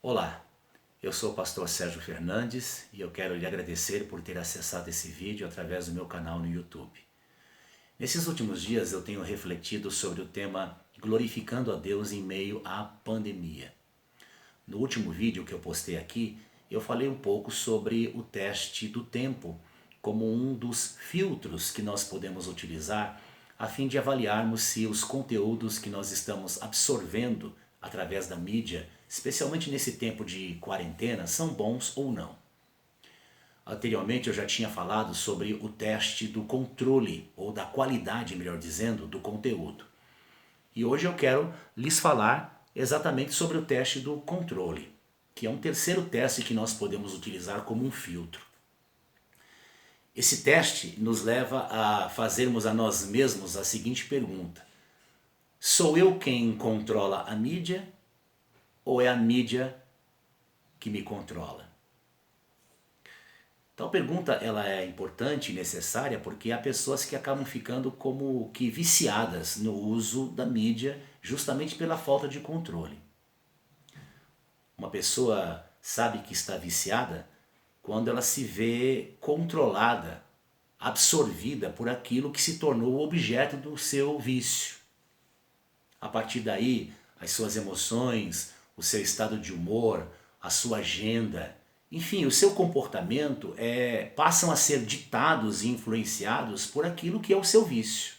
Olá, eu sou o pastor Sérgio Fernandes e eu quero lhe agradecer por ter acessado esse vídeo através do meu canal no YouTube. Nesses últimos dias eu tenho refletido sobre o tema Glorificando a Deus em meio à pandemia. No último vídeo que eu postei aqui, eu falei um pouco sobre o teste do tempo como um dos filtros que nós podemos utilizar a fim de avaliarmos se os conteúdos que nós estamos absorvendo através da mídia, especialmente nesse tempo de quarentena, são bons ou não. Anteriormente eu já tinha falado sobre o teste do controle, ou da qualidade, melhor dizendo, do conteúdo. E hoje eu quero lhes falar exatamente sobre o teste do controle, que é um terceiro teste que nós podemos utilizar como um filtro. Esse teste nos leva a fazermos a nós mesmos a seguinte pergunta: sou eu quem controla a mídia ou é a mídia que me controla? Então a pergunta ela é importante e necessária porque há pessoas que acabam ficando como que viciadas no uso da mídia justamente pela falta de controle. Uma pessoa sabe que está viciada quando ela se vê controlada, absorvida por aquilo que se tornou o objeto do seu vício. A partir daí, as suas emoções, o seu estado de humor, a sua agenda, enfim, o seu comportamento passam a ser ditados e influenciados por aquilo que é o seu vício.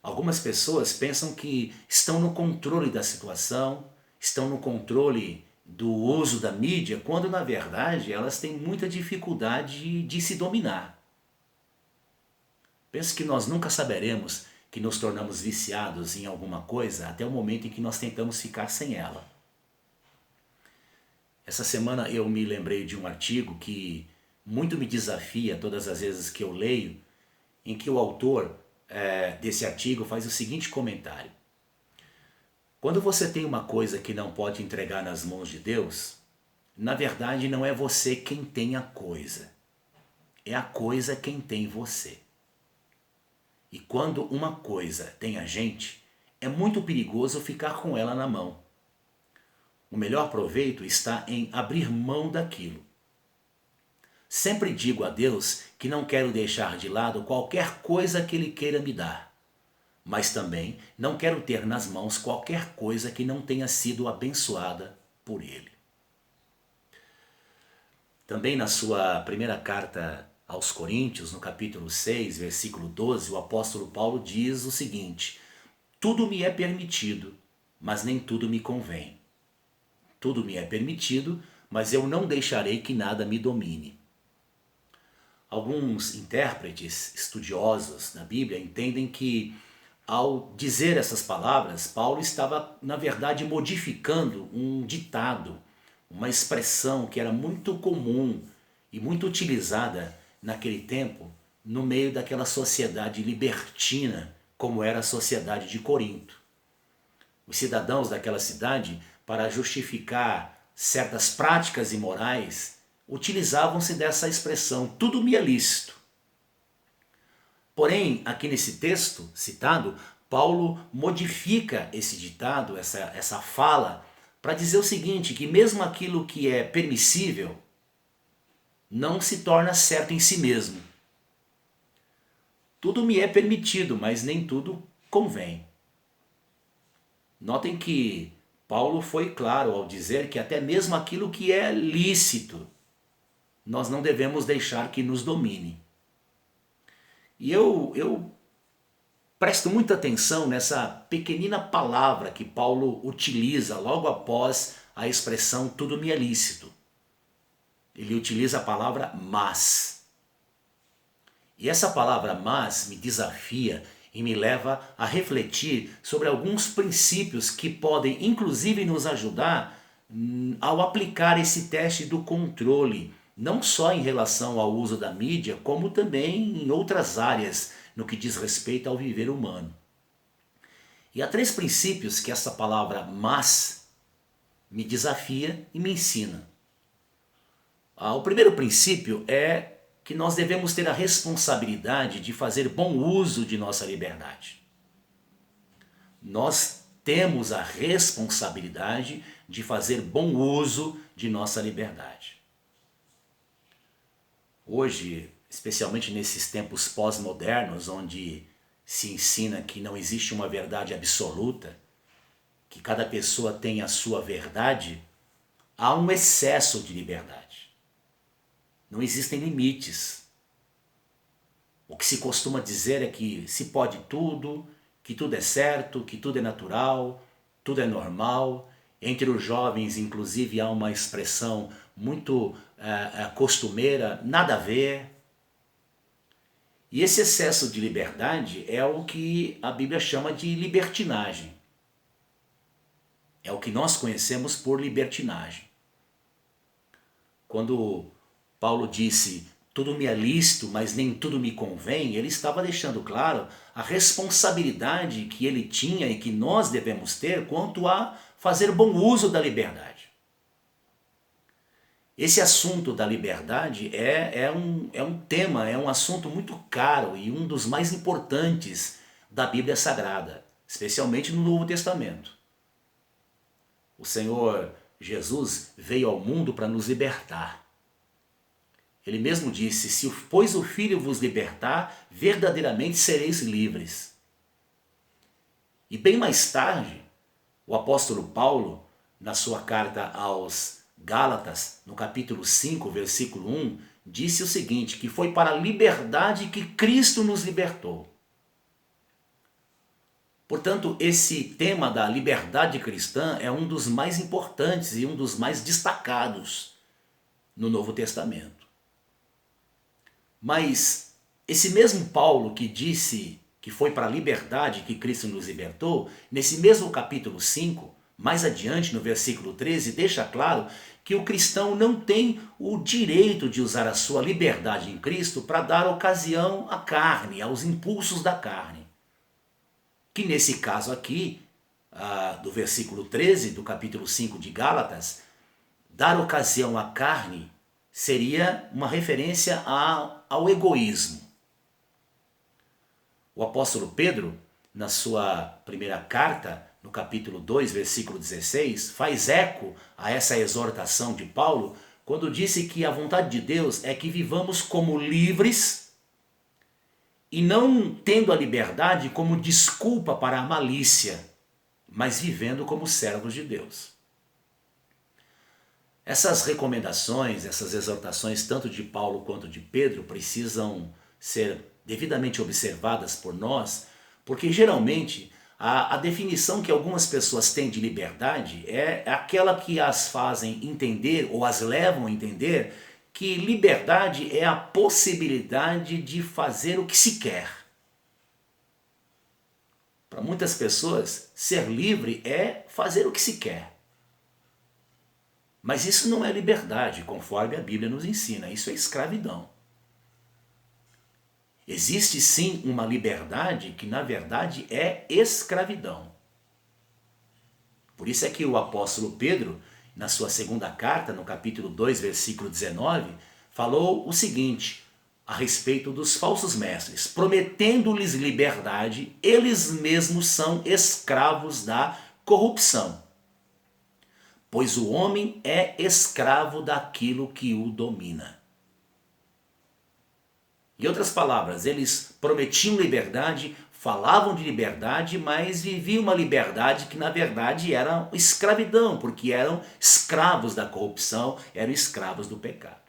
Algumas pessoas pensam que estão no controle da situação, estão no controle do uso da mídia, quando na verdade elas têm muita dificuldade de se dominar. Penso que nós nunca saberemos que nos tornamos viciados em alguma coisa até o momento em que nós tentamos ficar sem ela. Essa semana eu me lembrei de um artigo que muito me desafia todas as vezes que eu leio, em que o autor desse artigo faz o seguinte comentário: quando você tem uma coisa que não pode entregar nas mãos de Deus, na verdade não é você quem tem a coisa, é a coisa quem tem você. E quando uma coisa tem a gente, é muito perigoso ficar com ela na mão. O melhor proveito está em abrir mão daquilo. Sempre digo a Deus que não quero deixar de lado qualquer coisa que Ele queira me dar, mas também não quero ter nas mãos qualquer coisa que não tenha sido abençoada por Ele. Também na sua primeira carta aos Coríntios, no capítulo 6, versículo 12, o apóstolo Paulo diz o seguinte: tudo me é permitido, mas nem tudo me convém. Tudo me é permitido, mas eu não deixarei que nada me domine. Alguns intérpretes estudiosos na Bíblia entendem que, ao dizer essas palavras, Paulo estava, na verdade, modificando um ditado, uma expressão que era muito comum e muito utilizada naquele tempo, no meio daquela sociedade libertina, como era a sociedade de Corinto. Os cidadãos daquela cidade, para justificar certas práticas imorais, utilizavam-se dessa expressão: tudo me é lícito. Porém, aqui nesse texto citado, Paulo modifica esse ditado, essa fala, para dizer o seguinte: que mesmo aquilo que é permissível não se torna certo em si mesmo. Tudo me é permitido, mas nem tudo convém. Notem que Paulo foi claro ao dizer que até mesmo aquilo que é lícito, nós não devemos deixar que nos domine. E eu presto muita atenção nessa pequenina palavra que Paulo utiliza logo após a expressão tudo me é lícito. Ele utiliza a palavra mas. E essa palavra mas me desafia e me leva a refletir sobre alguns princípios que podem inclusive nos ajudar ao aplicar esse teste do controle, não só em relação ao uso da mídia, como também em outras áreas no que diz respeito ao viver humano. E há 3 princípios que essa palavra mas me desafia e me ensina. O primeiro princípio é que nós devemos ter a responsabilidade de fazer bom uso de nossa liberdade. Nós temos a responsabilidade de fazer bom uso de nossa liberdade. Hoje, especialmente nesses tempos pós-modernos, onde se ensina que não existe uma verdade absoluta, que cada pessoa tem a sua verdade, há um excesso de liberdade. Não existem limites. O que se costuma dizer é que se pode tudo, que tudo é certo, que tudo é natural, tudo é normal. Entre os jovens, inclusive, há uma expressão muito costumeira, nada a ver. E esse excesso de liberdade é o que a Bíblia chama de libertinagem. É o que nós conhecemos por libertinagem. Quando Paulo disse, tudo me é lícito, mas nem tudo me convém, ele estava deixando claro a responsabilidade que ele tinha e que nós devemos ter quanto a fazer bom uso da liberdade. Esse assunto da liberdade é um tema, é um assunto muito caro e um dos mais importantes da Bíblia Sagrada, especialmente no Novo Testamento. O Senhor Jesus veio ao mundo para nos libertar. Ele mesmo disse, pois o Filho vos libertar, verdadeiramente sereis livres. E bem mais tarde, o apóstolo Paulo, na sua carta aos Gálatas, no capítulo 5, versículo 1, disse o seguinte, que foi para a liberdade que Cristo nos libertou. Portanto, esse tema da liberdade cristã é um dos mais importantes e um dos mais destacados no Novo Testamento. Mas esse mesmo Paulo que disse que foi para a liberdade que Cristo nos libertou, nesse mesmo capítulo 5, mais adiante no versículo 13, deixa claro que o cristão não tem o direito de usar a sua liberdade em Cristo para dar ocasião à carne, aos impulsos da carne. Que nesse caso aqui, do versículo 13 do capítulo 5 de Gálatas, dar ocasião à carne seria uma referência ao egoísmo. O apóstolo Pedro, na sua primeira carta, no capítulo 2, versículo 16, faz eco a essa exortação de Paulo, quando disse que a vontade de Deus é que vivamos como livres e não tendo a liberdade como desculpa para a malícia, mas vivendo como servos de Deus. Essas recomendações, essas exortações, tanto de Paulo quanto de Pedro, precisam ser devidamente observadas por nós, porque geralmente a definição que algumas pessoas têm de liberdade é aquela que as fazem entender ou as levam a entender que liberdade é a possibilidade de fazer o que se quer. Para muitas pessoas, ser livre é fazer o que se quer. Mas isso não é liberdade, conforme a Bíblia nos ensina, isso é escravidão. Existe sim uma liberdade que na verdade é escravidão. Por isso é que o apóstolo Pedro, na sua segunda carta, no capítulo 2, versículo 19, falou o seguinte a respeito dos falsos mestres. Prometendo-lhes liberdade, eles mesmos são escravos da corrupção. Pois o homem é escravo daquilo que o domina. Em outras palavras, eles prometiam liberdade, falavam de liberdade, mas viviam uma liberdade que na verdade era escravidão, porque eram escravos da corrupção, eram escravos do pecado.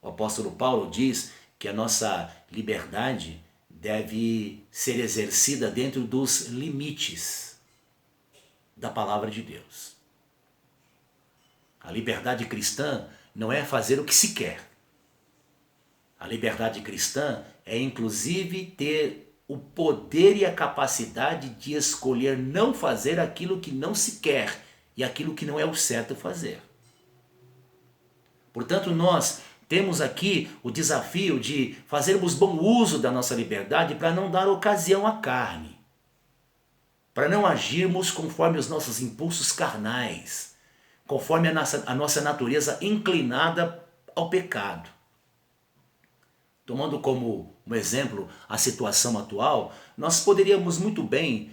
O apóstolo Paulo diz que a nossa liberdade deve ser exercida dentro dos limites da palavra de Deus. A liberdade cristã não é fazer o que se quer. A liberdade cristã é inclusive ter o poder e a capacidade de escolher não fazer aquilo que não se quer e aquilo que não é o certo fazer. Portanto, nós temos aqui o desafio de fazermos bom uso da nossa liberdade para não dar ocasião à carne, para não agirmos conforme os nossos impulsos carnais, conforme a nossa natureza inclinada ao pecado. Tomando como um exemplo a situação atual, nós poderíamos muito bem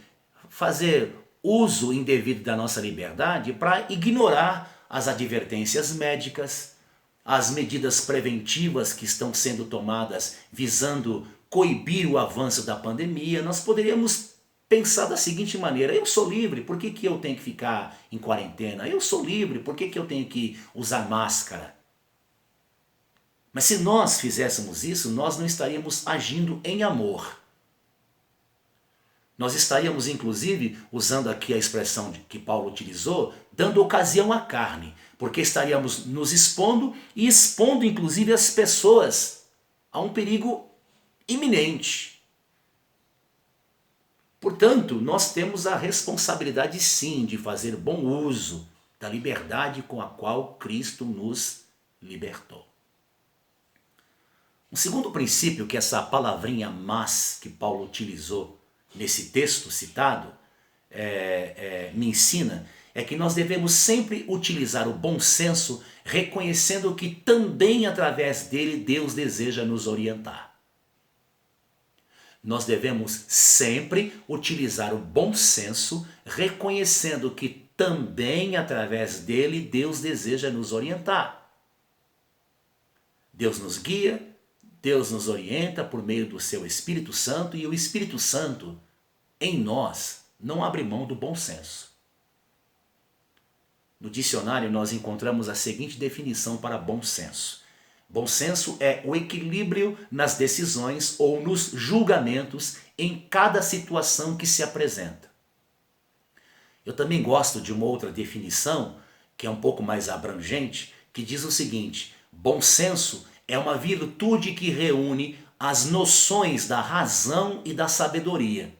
fazer uso indevido da nossa liberdade para ignorar as advertências médicas, as medidas preventivas que estão sendo tomadas visando coibir o avanço da pandemia. Nós poderíamos pensar da seguinte maneira: eu sou livre, por que eu tenho que ficar em quarentena? Eu sou livre, por que eu tenho que usar máscara? Mas se nós fizéssemos isso, nós não estaríamos agindo em amor. Nós estaríamos, inclusive, usando aqui a expressão que Paulo utilizou, dando ocasião à carne, porque estaríamos nos expondo e expondo, inclusive, as pessoas a um perigo iminente. Portanto, nós temos a responsabilidade, sim, de fazer bom uso da liberdade com a qual Cristo nos libertou. Um segundo princípio que essa palavrinha mas que Paulo utilizou nesse texto citado me ensina é que nós devemos sempre utilizar o bom senso, reconhecendo que também através dele Deus deseja nos orientar. Nós devemos sempre utilizar o bom senso, reconhecendo que também através dele Deus deseja nos orientar. Deus nos guia, Deus nos orienta por meio do seu Espírito Santo, e o Espírito Santo em nós não abre mão do bom senso. No dicionário nós encontramos a seguinte definição para bom senso. Bom senso é o equilíbrio nas decisões ou nos julgamentos em cada situação que se apresenta. Eu também gosto de uma outra definição, que é um pouco mais abrangente, que diz o seguinte: bom senso é uma virtude que reúne as noções da razão e da sabedoria.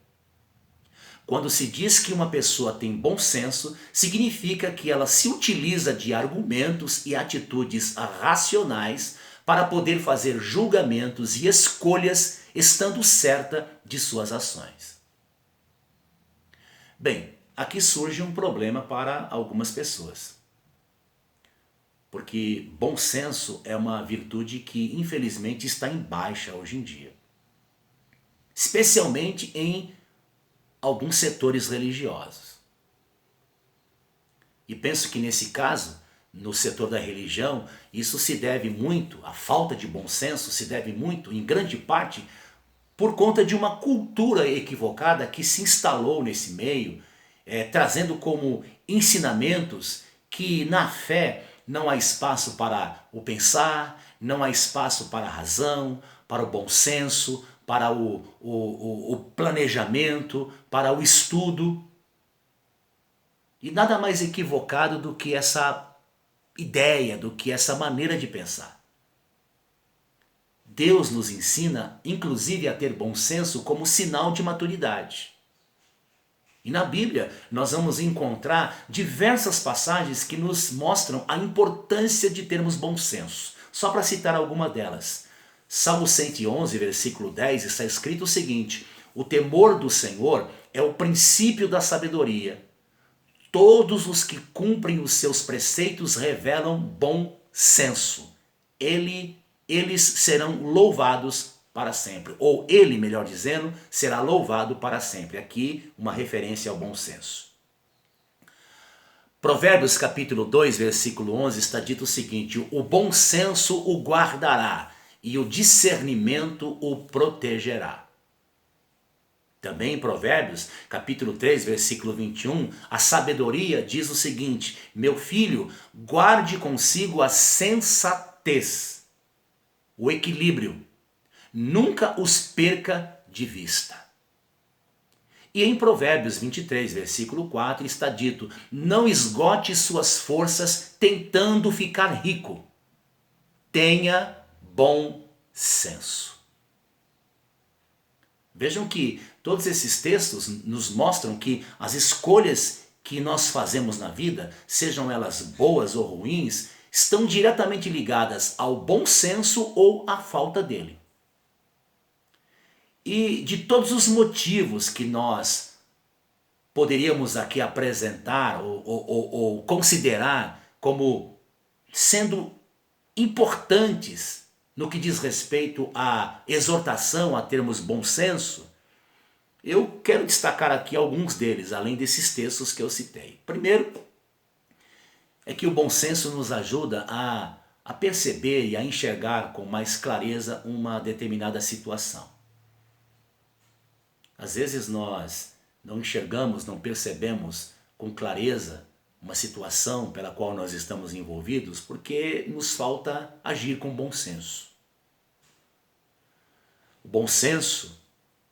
Quando se diz que uma pessoa tem bom senso, significa que ela se utiliza de argumentos e atitudes racionais para poder fazer julgamentos e escolhas estando certa de suas ações. Bem, aqui surge um problema para algumas pessoas. Porque bom senso é uma virtude que infelizmente está em baixa hoje em dia. Especialmente em alguns setores religiosos. E penso que nesse caso, no setor da religião, isso se deve muito, a falta de bom senso se deve muito, em grande parte, por conta de uma cultura equivocada que se instalou nesse meio, trazendo como ensinamentos que na fé não há espaço para o pensar, não há espaço para a razão, para o bom senso, para o planejamento, para o estudo. E nada mais equivocado do que essa ideia, do que essa maneira de pensar. Deus nos ensina, inclusive, a ter bom senso como sinal de maturidade. E na Bíblia nós vamos encontrar diversas passagens que nos mostram a importância de termos bom senso. Só para citar alguma delas. Salmo 111, versículo 10, está escrito o seguinte: o temor do Senhor é o princípio da sabedoria. Todos os que cumprem os seus preceitos revelam bom senso. Eles serão louvados para sempre. Ou ele, melhor dizendo, será louvado para sempre. Aqui uma referência ao bom senso. Provérbios capítulo 2, versículo 11 está dito o seguinte: o bom senso o guardará e o discernimento o protegerá. Também em Provérbios, capítulo 3, versículo 21, a sabedoria diz o seguinte: meu filho, guarde consigo a sensatez, o equilíbrio, nunca os perca de vista. E em Provérbios 23, versículo 4, está dito: não esgote suas forças tentando ficar rico, tenha bom senso. Vejam que todos esses textos nos mostram que as escolhas que nós fazemos na vida, sejam elas boas ou ruins, estão diretamente ligadas ao bom senso ou à falta dele. E de todos os motivos que nós poderíamos aqui apresentar ou considerar como sendo importantes no que diz respeito à exortação a termos bom senso, eu quero destacar aqui alguns deles, além desses textos que eu citei. Primeiro, é que o bom senso nos ajuda a perceber e a enxergar com mais clareza uma determinada situação. Às vezes nós não enxergamos, não percebemos com clareza uma situação pela qual nós estamos envolvidos porque nos falta agir com bom senso. O bom senso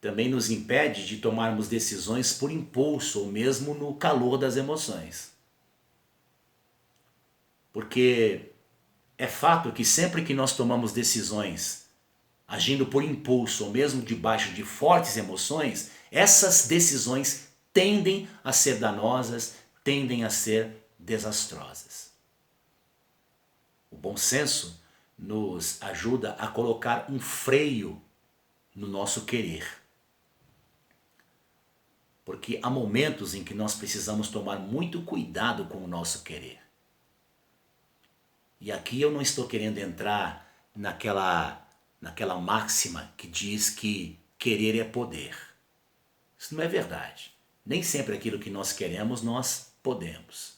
também nos impede de tomarmos decisões por impulso ou mesmo no calor das emoções. Porque é fato que sempre que nós tomamos decisões agindo por impulso ou mesmo debaixo de fortes emoções, essas decisões tendem a ser danosas, tendem a ser desastrosas. O bom senso nos ajuda a colocar um freio no nosso querer. Porque há momentos em que nós precisamos tomar muito cuidado com o nosso querer. E aqui eu não estou querendo entrar naquela máxima que diz que querer é poder. Isso não é verdade. Nem sempre aquilo que nós queremos nós podemos.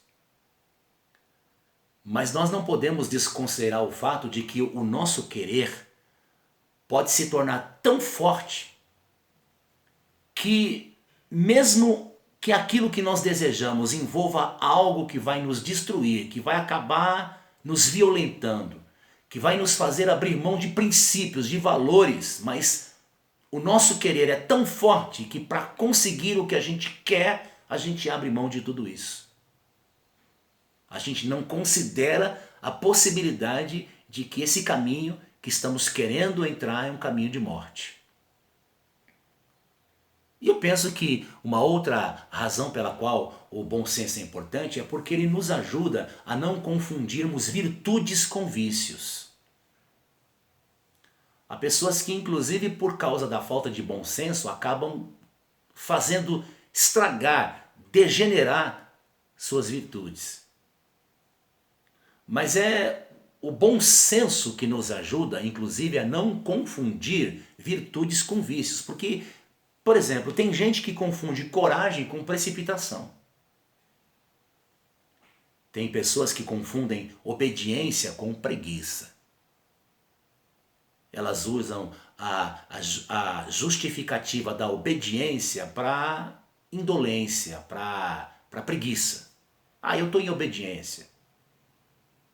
Mas nós não podemos desconsiderar o fato de que o nosso querer pode se tornar tão forte que mesmo que aquilo que nós desejamos envolva algo que vai nos destruir, que vai acabar nos violentando, que vai nos fazer abrir mão de princípios, de valores, mas o nosso querer é tão forte que para conseguir o que a gente quer, a gente abre mão de tudo isso. A gente não considera a possibilidade de que esse caminho que estamos querendo entrar é um caminho de morte. E eu penso que uma outra razão pela qual o bom senso é importante é porque ele nos ajuda a não confundirmos virtudes com vícios. Há pessoas que, inclusive por causa da falta de bom senso, acabam fazendo estragar, degenerar suas virtudes. Mas é o bom senso que nos ajuda, inclusive, a não confundir virtudes com vícios. Porque, por exemplo, tem gente que confunde coragem com precipitação. Tem pessoas que confundem obediência com preguiça. Elas usam a justificativa da obediência para indolência, para preguiça. Eu estou em obediência.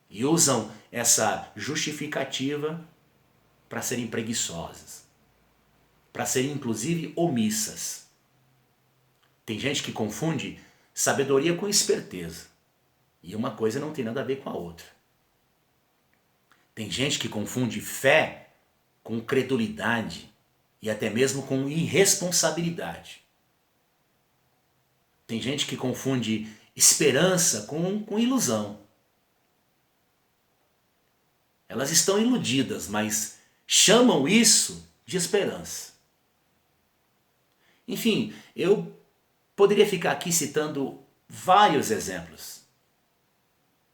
E usam essa justificativa para serem preguiçosas, para serem inclusive omissas. Tem gente que confunde sabedoria com esperteza. E uma coisa não tem nada a ver com a outra. Tem gente que confunde fé com credulidade e até mesmo com irresponsabilidade. Tem gente que confunde esperança com ilusão. Elas estão iludidas, mas chamam isso de esperança. Enfim, eu poderia ficar aqui citando vários exemplos,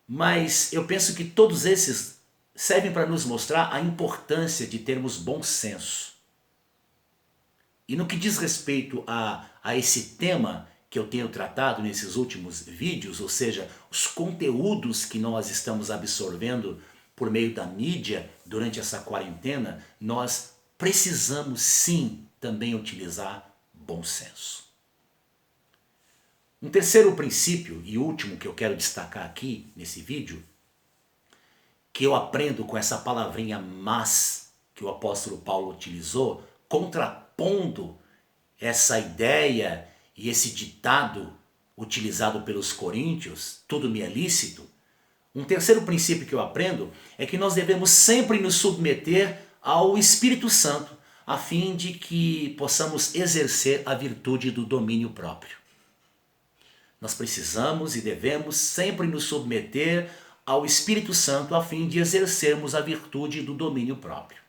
mas eu penso que todos esses servem para nos mostrar a importância de termos bom senso. E no que diz respeito a esse tema que eu tenho tratado nesses últimos vídeos, ou seja, os conteúdos que nós estamos absorvendo por meio da mídia durante essa quarentena, nós precisamos sim também utilizar bom senso. Um terceiro princípio e último que eu quero destacar aqui nesse vídeo, que eu aprendo com essa palavrinha mas que o apóstolo Paulo utilizou, contrapondo essa ideia e esse ditado utilizado pelos coríntios, tudo me é lícito. Um terceiro princípio que eu aprendo é que nós devemos sempre nos submeter ao Espírito Santo, a fim de que possamos exercer a virtude do domínio próprio. Nós precisamos e devemos sempre nos submeter ao Espírito Santo a fim de exercermos a virtude do domínio próprio.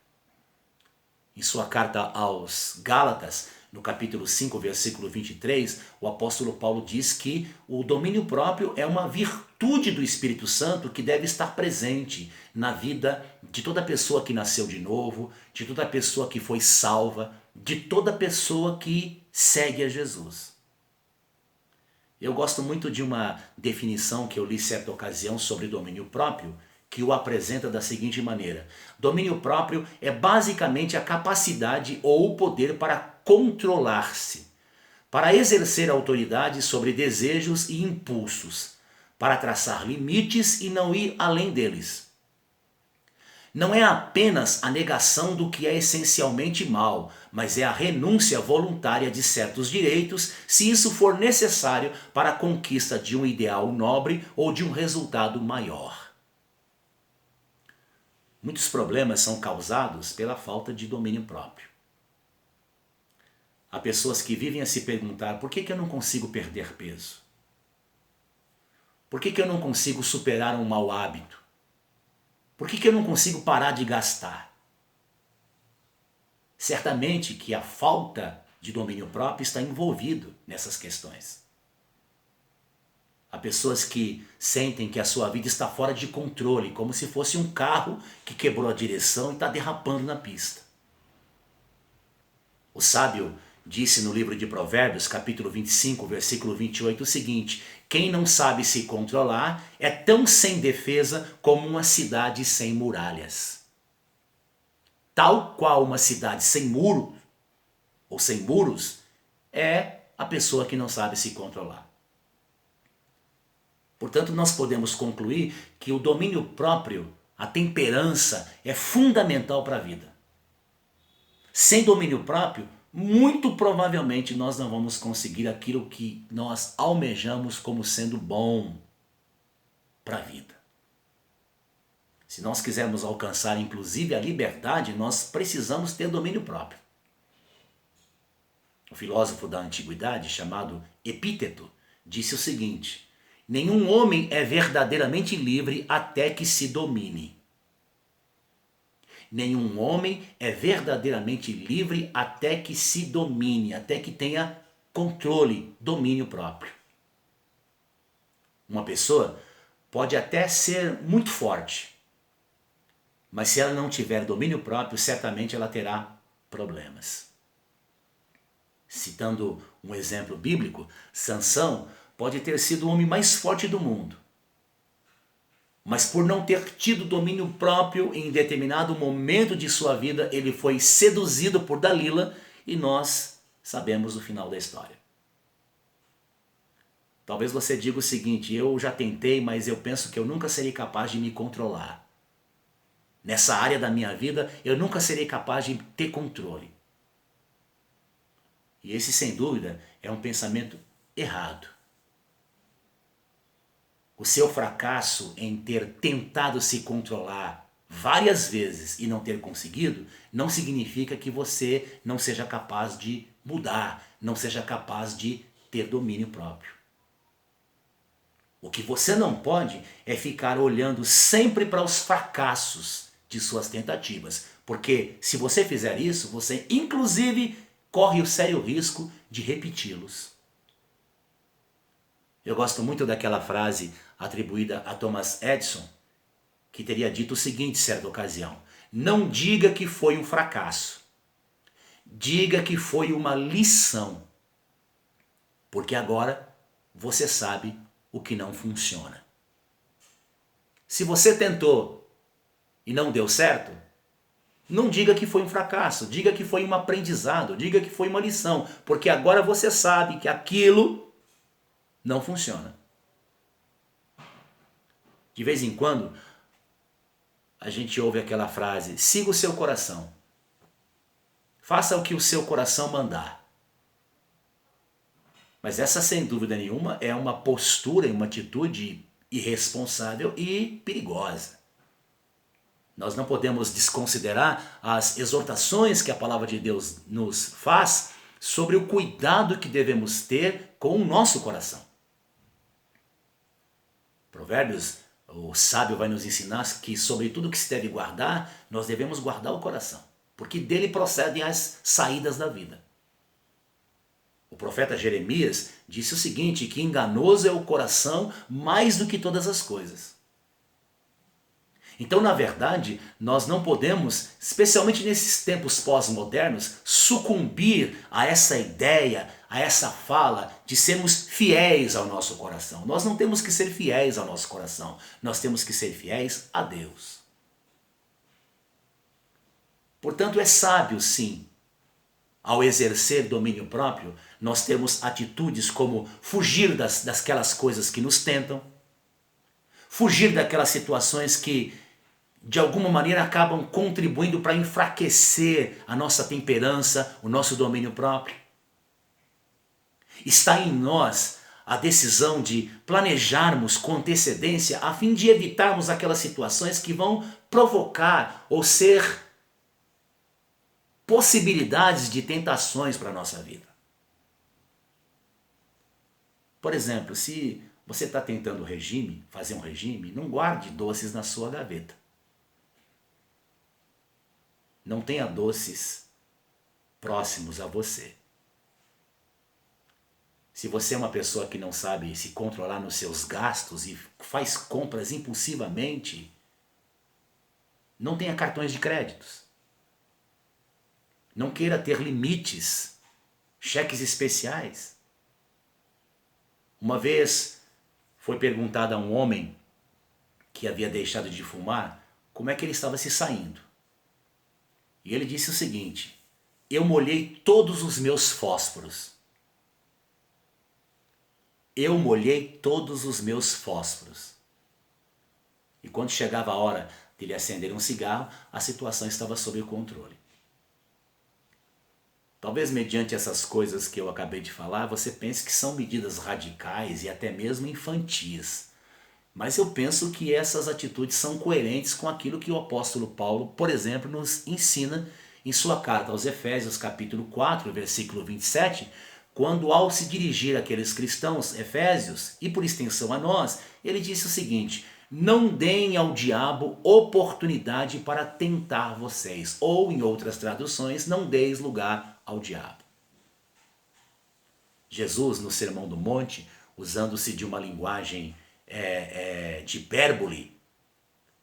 Em sua carta aos Gálatas, no capítulo 5, versículo 23, o apóstolo Paulo diz que o domínio próprio é uma virtude do Espírito Santo que deve estar presente na vida de toda pessoa que nasceu de novo, de toda pessoa que foi salva, de toda pessoa que segue a Jesus. Eu gosto muito de uma definição que eu li certa ocasião sobre domínio próprio, que o apresenta da seguinte maneira: domínio próprio é basicamente a capacidade ou o poder para controlar-se, para exercer autoridade sobre desejos e impulsos, para traçar limites e não ir além deles. Não é apenas a negação do que é essencialmente mal, mas é a renúncia voluntária de certos direitos, se isso for necessário para a conquista de um ideal nobre ou de um resultado maior. Muitos problemas são causados pela falta de domínio próprio. Há pessoas que vivem a se perguntar: por que eu não consigo perder peso? Por que eu não consigo superar um mau hábito? Por que eu não consigo parar de gastar? Certamente que a falta de domínio próprio está envolvido nessas questões. Há pessoas que sentem que a sua vida está fora de controle, como se fosse um carro que quebrou a direção e está derrapando na pista. O sábio disse no livro de Provérbios, capítulo 25, versículo 28, o seguinte: quem não sabe se controlar é tão sem defesa como uma cidade sem muralhas. Tal qual uma cidade sem muro, ou sem muros, é a pessoa que não sabe se controlar. Portanto, nós podemos concluir que o domínio próprio, a temperança, é fundamental para a vida. Sem domínio próprio, muito provavelmente nós não vamos conseguir aquilo que nós almejamos como sendo bom para a vida. Se nós quisermos alcançar inclusive a liberdade, nós precisamos ter domínio próprio. O filósofo da antiguidade, chamado Epíteto, disse o seguinte: nenhum homem é verdadeiramente livre até que se domine. Nenhum homem é verdadeiramente livre até que se domine, até que tenha controle, domínio próprio. Uma pessoa pode até ser muito forte, mas se ela não tiver domínio próprio, certamente ela terá problemas. Citando um exemplo bíblico, Sansão pode ter sido o homem mais forte do mundo, mas por não ter tido domínio próprio em determinado momento de sua vida, ele foi seduzido por Dalila e nós sabemos o final da história. Talvez você diga o seguinte: eu já tentei, mas eu penso que eu nunca serei capaz de me controlar. Nessa área da minha vida, eu nunca serei capaz de ter controle. E esse, sem dúvida, é um pensamento errado. O seu fracasso em ter tentado se controlar várias vezes e não ter conseguido, não significa que você não seja capaz de mudar, não seja capaz de ter domínio próprio. O que você não pode é ficar olhando sempre para os fracassos de suas tentativas, porque se você fizer isso, você inclusive corre o sério risco de repeti-los. Eu gosto muito daquela frase atribuída a Thomas Edison, que teria dito o seguinte certa ocasião: não diga que foi um fracasso, diga que foi uma lição, porque agora você sabe o que não funciona. Se você tentou e não deu certo, não diga que foi um fracasso, diga que foi um aprendizado, diga que foi uma lição, porque agora você sabe que aquilo não funciona. De vez em quando, a gente ouve aquela frase: siga o seu coração. Faça o que o seu coração mandar. Mas essa, sem dúvida nenhuma, é uma postura e uma atitude irresponsável e perigosa. Nós não podemos desconsiderar as exortações que a palavra de Deus nos faz sobre o cuidado que devemos ter com o nosso coração. Provérbios, o sábio vai nos ensinar que sobre tudo que se deve guardar, nós devemos guardar o coração, porque dele procedem as saídas da vida. O profeta Jeremias disse o seguinte, que enganoso é o coração mais do que todas as coisas. Então, na verdade, nós não podemos, especialmente nesses tempos pós-modernos, sucumbir a essa ideia, a essa fala de sermos fiéis ao nosso coração. Nós não temos que ser fiéis ao nosso coração, nós temos que ser fiéis a Deus. Portanto, é sábio, sim, ao exercer domínio próprio, nós temos atitudes como fugir daquelas coisas que nos tentam, fugir daquelas situações que de alguma maneira acabam contribuindo para enfraquecer a nossa temperança, o nosso domínio próprio. Está em nós a decisão de planejarmos com antecedência a fim de evitarmos aquelas situações que vão provocar ou ser possibilidades de tentações para a nossa vida. Por exemplo, se você está tentando fazer um regime, não guarde doces na sua gaveta. Não tenha doces próximos a você. Se você é uma pessoa que não sabe se controlar nos seus gastos e faz compras impulsivamente, não tenha cartões de créditos. Não queira ter limites, cheques especiais. Uma vez foi perguntado a um homem que havia deixado de fumar como é que ele estava se saindo. E ele disse o seguinte: eu molhei todos os meus fósforos. Eu molhei todos os meus fósforos. E quando chegava a hora de ele acender um cigarro, a situação estava sob controle. Talvez mediante essas coisas que eu acabei de falar, você pense que são medidas radicais e até mesmo infantis. Mas eu penso que essas atitudes são coerentes com aquilo que o apóstolo Paulo, por exemplo, nos ensina em sua carta aos Efésios, capítulo 4, versículo 27, quando ao se dirigir àqueles cristãos efésios, e por extensão a nós, ele disse o seguinte: não deem ao diabo oportunidade para tentar vocês, ou em outras traduções, não deis lugar ao diabo. Jesus, no Sermão do Monte, usando-se de uma linguagem de hipérbole,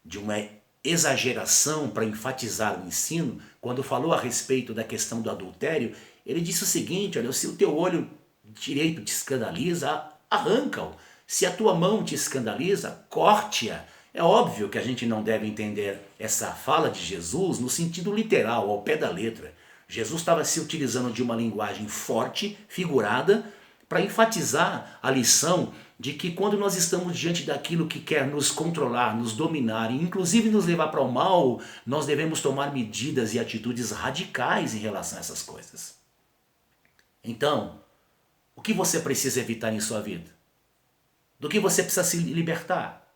de uma exageração para enfatizar o ensino, quando falou a respeito da questão do adultério, ele disse o seguinte: olha, se o teu olho direito te escandaliza, arranca-o. Se a tua mão te escandaliza, corte-a. É óbvio que a gente não deve entender essa fala de Jesus no sentido literal, ao pé da letra. Jesus estava se utilizando de uma linguagem forte, figurada, para enfatizar a lição de que quando nós estamos diante daquilo que quer nos controlar, nos dominar e inclusive nos levar para o mal, nós devemos tomar medidas e atitudes radicais em relação a essas coisas. Então, o que você precisa evitar em sua vida? Do que você precisa se libertar?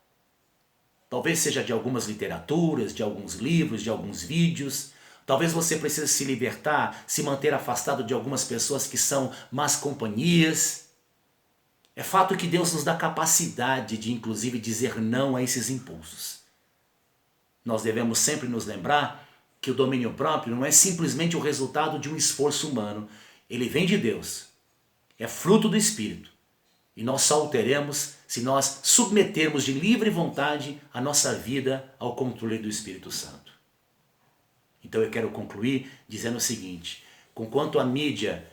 Talvez seja de algumas literaturas, de alguns livros, de alguns vídeos. Talvez você precise se libertar, se manter afastado de algumas pessoas que são más companhias. É fato que Deus nos dá capacidade de, inclusive, dizer não a esses impulsos. Nós devemos sempre nos lembrar que o domínio próprio não é simplesmente o resultado de um esforço humano. Ele vem de Deus. É fruto do Espírito. E nós só o teremos se nós submetermos de livre vontade a nossa vida ao controle do Espírito Santo. Então eu quero concluir dizendo o seguinte: conquanto a mídia,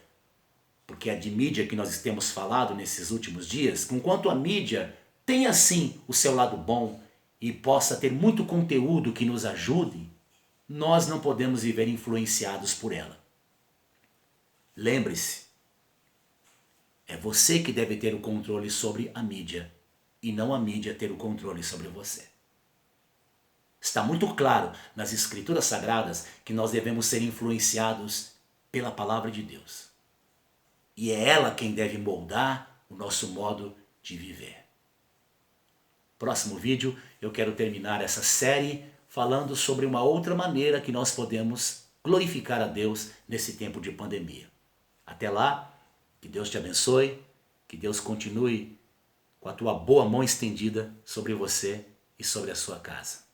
porque é de mídia que nós temos falado nesses últimos dias, conquanto a mídia tenha sim o seu lado bom e possa ter muito conteúdo que nos ajude, nós não podemos viver influenciados por ela. Lembre-se, é você que deve ter o controle sobre a mídia e não a mídia ter o controle sobre você. Está muito claro nas Escrituras Sagradas que nós devemos ser influenciados pela Palavra de Deus. E é ela quem deve moldar o nosso modo de viver. Próximo vídeo eu quero terminar essa série falando sobre uma outra maneira que nós podemos glorificar a Deus nesse tempo de pandemia. Até lá, que Deus te abençoe, que Deus continue com a tua boa mão estendida sobre você e sobre a sua casa.